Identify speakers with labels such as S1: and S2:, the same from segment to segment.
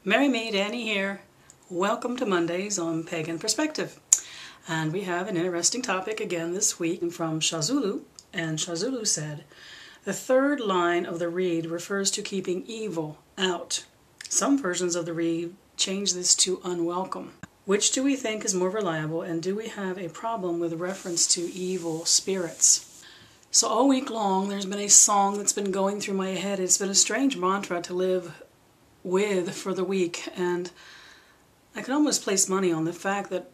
S1: Merry Maid Annie here. Welcome to Mondays on Pagan Perspective. And we have an interesting topic again this week from Shazulu. And Shazulu said, the third line of the reed refers to keeping evil out. Some versions of the reed change this to unwelcome. Which do we think is more reliable, and do we have a problem with reference to evil spirits? So all week long there's been a song that's been going through my head. It's been a strange mantra to live with for the week, and I could almost place money on the fact that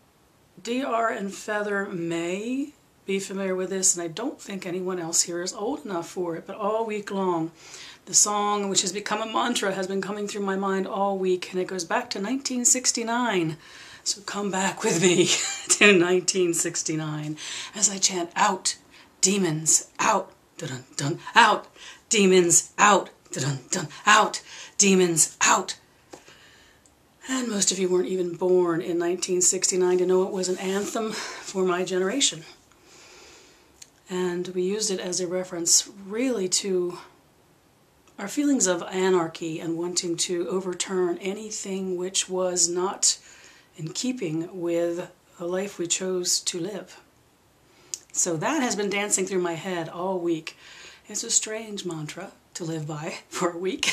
S1: DR and Feather may be familiar with this, and I don't think anyone else here is old enough for it. But all week long the song, which has become a mantra, has been coming through my mind all week, and it goes back to 1969. So come back with me to 1969 as I chant, out, demons, out, dun dun, out, demons, out, dun dun, out, demons, out. And most of you weren't even born in 1969 to know it was an anthem for my generation. And we used it as a reference really to our feelings of anarchy and wanting to overturn anything which was not in keeping with the life we chose to live. So that has been dancing through my head all week. It's a strange mantra to live by for a week.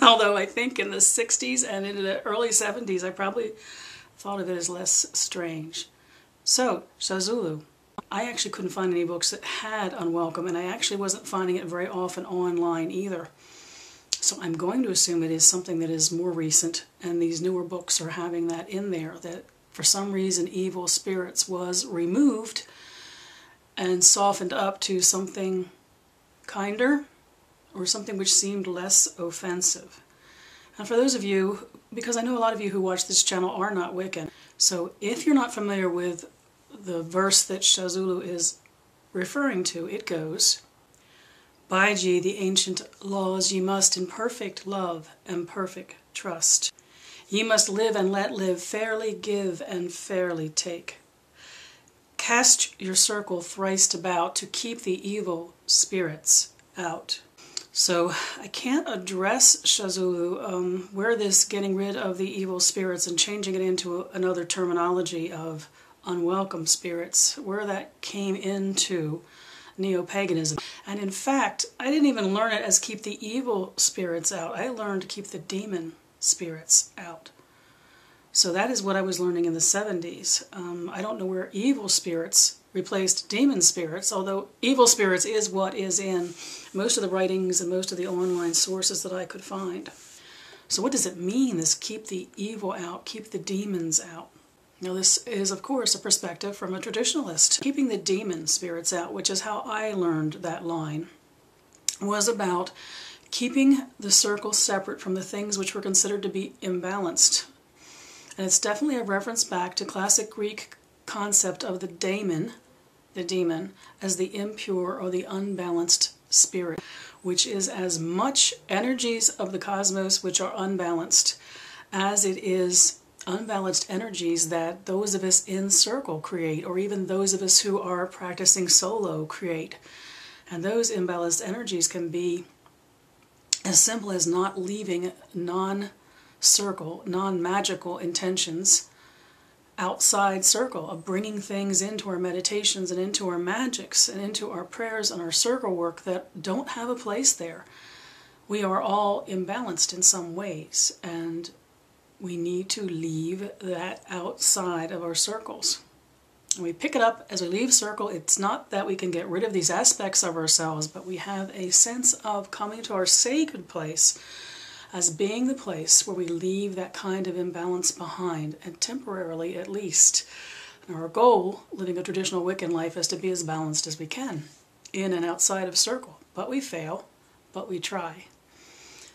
S1: Although I think in the 60s and in the early 70s I probably thought of it as less strange. So, Shazulu. I actually couldn't find any books that had unwelcome, and I actually wasn't finding it very often online either. So I'm going to assume it is something that is more recent, and these newer books are having that in there, that for some reason evil spirits was removed and softened up to something kinder, or something which seemed less offensive. And for those of you, because I know a lot of you who watch this channel are not Wiccan, so if you're not familiar with the verse that Shazulu is referring to, it goes, "Bide ye the ancient laws, ye must in perfect love and perfect trust. Ye must live and let live, fairly give and fairly take. Cast your circle thrice about to keep the evil spirits out." So I can't address Shazulu where this getting rid of the evil spirits and changing it into another terminology of unwelcome spirits, where that came into neo-paganism. And in fact, I didn't even learn it as keep the evil spirits out. I learned to keep the demon spirits out. So that is what I was learning in the 70s. I don't know where evil spirits replaced demon spirits, although evil spirits is what is in most of the writings and most of the online sources that I could find. So what does it mean, this keep the evil out, keep the demons out? Now this is, of course, a perspective from a traditionalist. Keeping the demon spirits out, which is how I learned that line, was about keeping the circle separate from the things which were considered to be imbalanced. And it's definitely a reference back to classic Greek concept of the demon, as the impure or the unbalanced spirit, which is as much energies of the cosmos which are unbalanced as it is unbalanced energies that those of us in circle create, or even those of us who are practicing solo create. And those imbalanced energies can be as simple as not leaving non-circle, non-magical intentions outside circle, of bringing things into our meditations and into our magics and into our prayers and our circle work that don't have a place there. We are all imbalanced in some ways, and we need to leave that outside of our circles. And we pick it up as we leave circle. It's not that we can get rid of these aspects of ourselves, but we have a sense of coming to our sacred place as being the place where we leave that kind of imbalance behind, and temporarily at least. And our goal, living a traditional Wiccan life, is to be as balanced as we can, in and outside of circle. But we fail, but we try.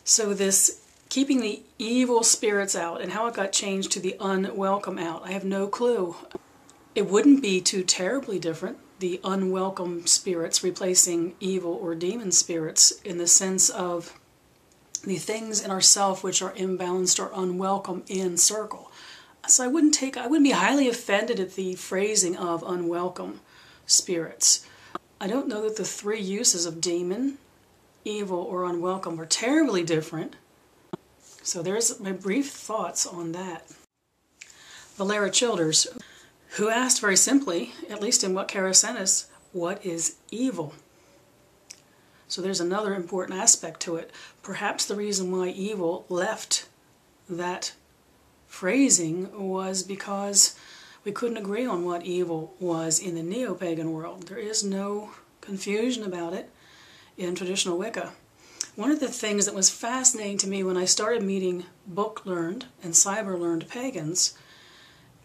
S1: So this keeping the evil spirits out and how it got changed to the unwelcome out, I have no clue. It wouldn't be too terribly different, the unwelcome spirits replacing evil or demon spirits, in the sense of the things in ourself which are imbalanced or unwelcome in circle. So I wouldn't be highly offended at the phrasing of unwelcome spirits. I don't know that the three uses of demon, evil, or unwelcome are terribly different. So there's my brief thoughts on that. Valera Childers, who asked very simply, at least in What Kara sent us, what is evil? So there's another important aspect to it. Perhaps the reason why evil left that phrasing was because we couldn't agree on what evil was in the neo-pagan world. There is no confusion about it in traditional Wicca. One of the things that was fascinating to me when I started meeting book-learned and cyber-learned pagans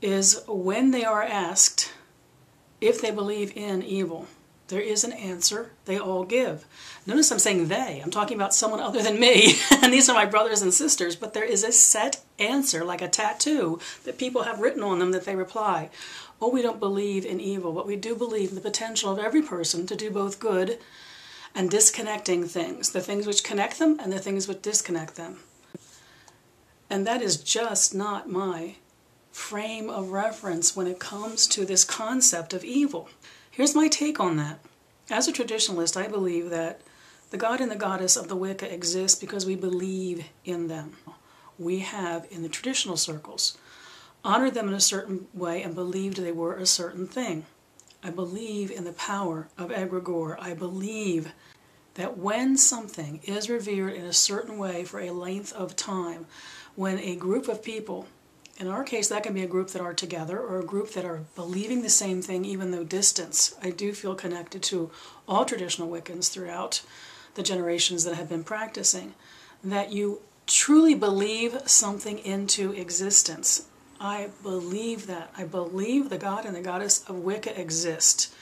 S1: is when they are asked if they believe in evil, there is an answer they all give. Notice I'm saying they. I'm talking about someone other than me, and these are my brothers and sisters, but there is a set answer, like a tattoo, that people have written on them that they reply. Oh, we don't believe in evil, but we do believe in the potential of every person to do both good and disconnecting things, the things which connect them and the things which disconnect them. And that is just not my frame of reference when it comes to this concept of evil. Here's my take on that. As a traditionalist, I believe that the god and the goddess of the Wicca exist because we believe in them. We have, in the traditional circles, honored them in a certain way and believed they were a certain thing. I believe in the power of egregore. I believe that when something is revered in a certain way for a length of time, when a group of people, in our case that can be a group that are together or a group that are believing the same thing even though distance. I do feel connected to all traditional Wiccans throughout the generations that have been practicing, that you truly believe something into existence. I believe that. I believe the god and the goddess of Wicca exist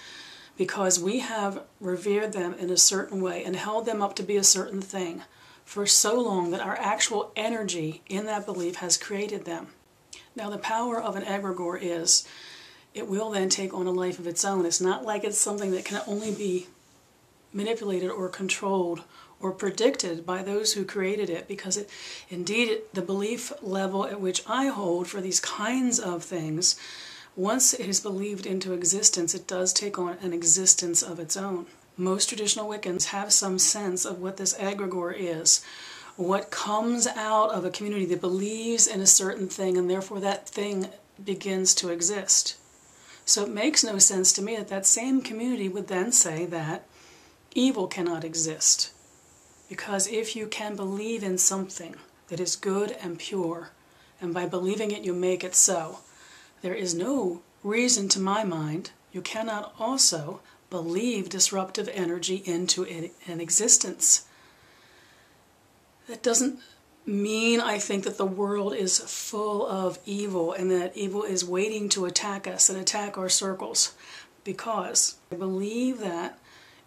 S1: because we have revered them in a certain way and held them up to be a certain thing for so long that our actual energy in that belief has created them. Now the power of an egregore is, it will then take on a life of its own. It's not like it's something that can only be manipulated or controlled or predicted by those who created it, because indeed the belief level at which I hold for these kinds of things, once it is believed into existence, it does take on an existence of its own. Most traditional Wiccans have some sense of what this egregore is, what comes out of a community that believes in a certain thing, and therefore that thing begins to exist. So it makes no sense to me that that same community would then say that evil cannot exist. Because if you can believe in something that is good and pure, and by believing it you make it so, there is no reason to my mind you cannot also believe disruptive energy into an existence. That doesn't mean I think that the world is full of evil and that evil is waiting to attack us and attack our circles, because I believe that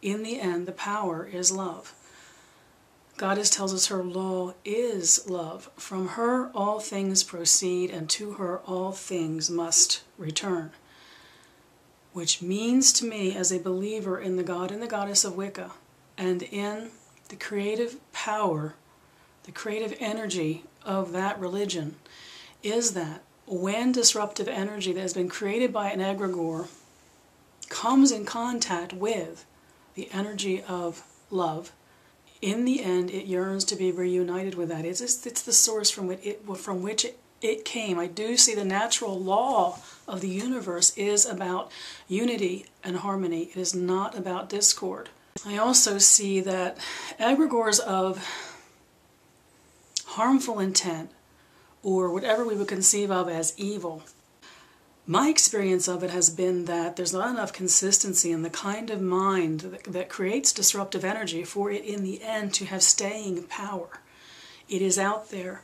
S1: in the end the power is love. Goddess tells us her law is love. From her all things proceed, and to her all things must return. Which means to me, as a believer in the god and the goddess of Wicca, and in the creative power, the creative energy of that religion, is that when disruptive energy that has been created by an egregore comes in contact with the energy of love, in the end it yearns to be reunited with that. It's the source from which it came. I do see the natural law of the universe is about unity and harmony. It is not about discord. I also see that egregores of harmful intent, or whatever we would conceive of as evil, my experience of it has been that there's not enough consistency in the kind of mind that creates disruptive energy for it in the end to have staying power. It is out there.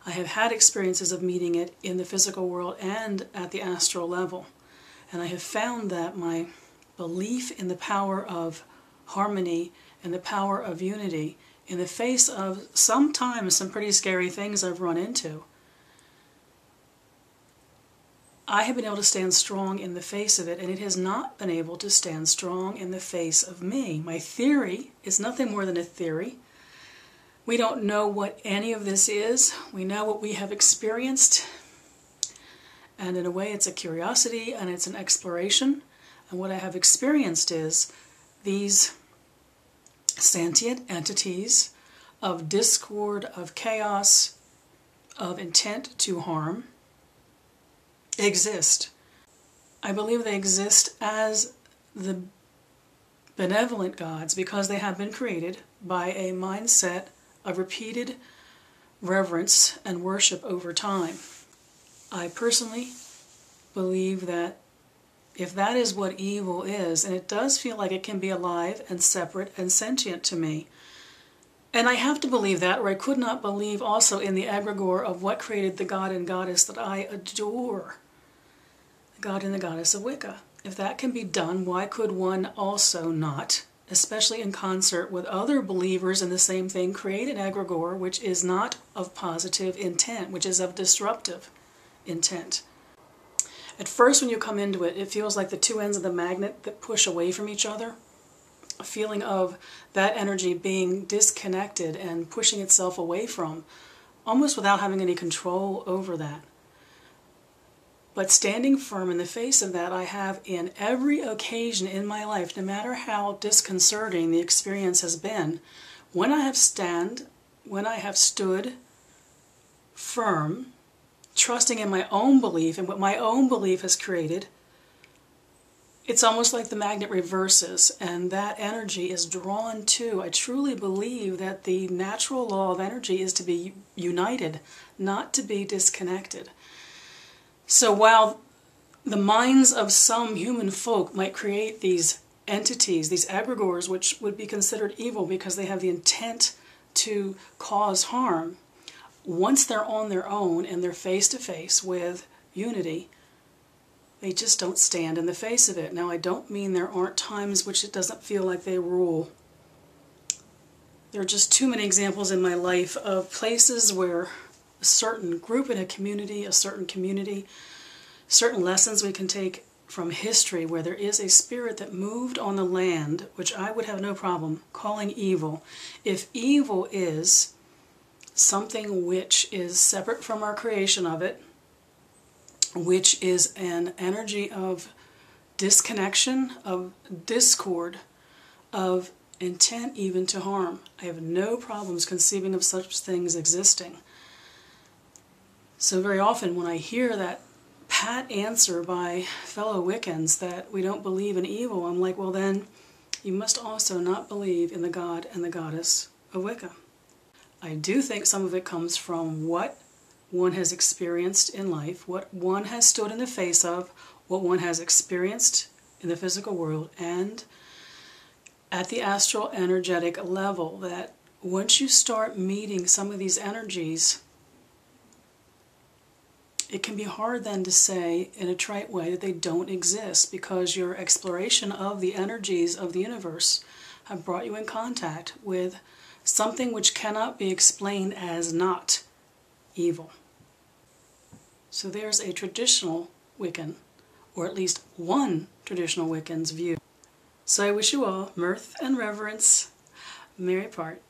S1: I have had experiences of meeting it in the physical world and at the astral level, and I have found that my belief in the power of harmony and the power of unity, in the face of sometimes some pretty scary things I've run into, I have been able to stand strong in the face of it, and it has not been able to stand strong in the face of me. My theory is nothing more than a theory. We don't know what any of this is. We know what we have experienced, and in a way it's a curiosity and it's an exploration. And what I have experienced is these sentient entities of discord, of chaos, of intent to harm exist. I believe they exist as the benevolent gods because they have been created by a mindset of repeated reverence and worship over time. I personally believe that if that is what evil is, and it does feel like it can be alive and separate and sentient to me, and I have to believe that, or I could not believe also in the egregore of what created the god and goddess that I adore, the god and the goddess of Wicca. If that can be done, why could one also not, especially in concert with other believers in the same thing, create an egregore which is not of positive intent, which is of disruptive intent? At first, when you come into it, it feels like the two ends of the magnet that push away from each other. A feeling of that energy being disconnected and pushing itself away from, almost without having any control over that. But standing firm in the face of that, I have in every occasion in my life, no matter how disconcerting the experience has been, when I have stood firm, trusting in my own belief and what my own belief has created, it's almost like the magnet reverses and that energy is drawn to. I truly believe that the natural law of energy is to be united, not to be disconnected. So while the minds of some human folk might create these entities, these egregores, which would be considered evil because they have the intent to cause harm, once they're on their own and they're face to face with unity, they just don't stand in the face of it. Now, I don't mean there aren't times which it doesn't feel like they rule. There are just too many examples in my life of places where a certain group in a community, certain lessons we can take from history where there is a spirit that moved on the land, which I would have no problem calling evil. If evil is something which is separate from our creation of it, which is an energy of disconnection, of discord, of intent even to harm, I have no problems conceiving of such things existing. So very often when I hear that pat answer by fellow Wiccans that we don't believe in evil, I'm like, well then, you must also not believe in the god and the goddess of Wicca. I do think some of it comes from what one has experienced in life, what one has stood in the face of, what one has experienced in the physical world, and at the astral energetic level, that once you start meeting some of these energies, it can be hard then to say in a trite way that they don't exist, because your exploration of the energies of the universe have brought you in contact with something which cannot be explained as not evil. So there's a traditional Wiccan, or at least one traditional Wiccan's view. So I wish you all mirth and reverence. Merry part.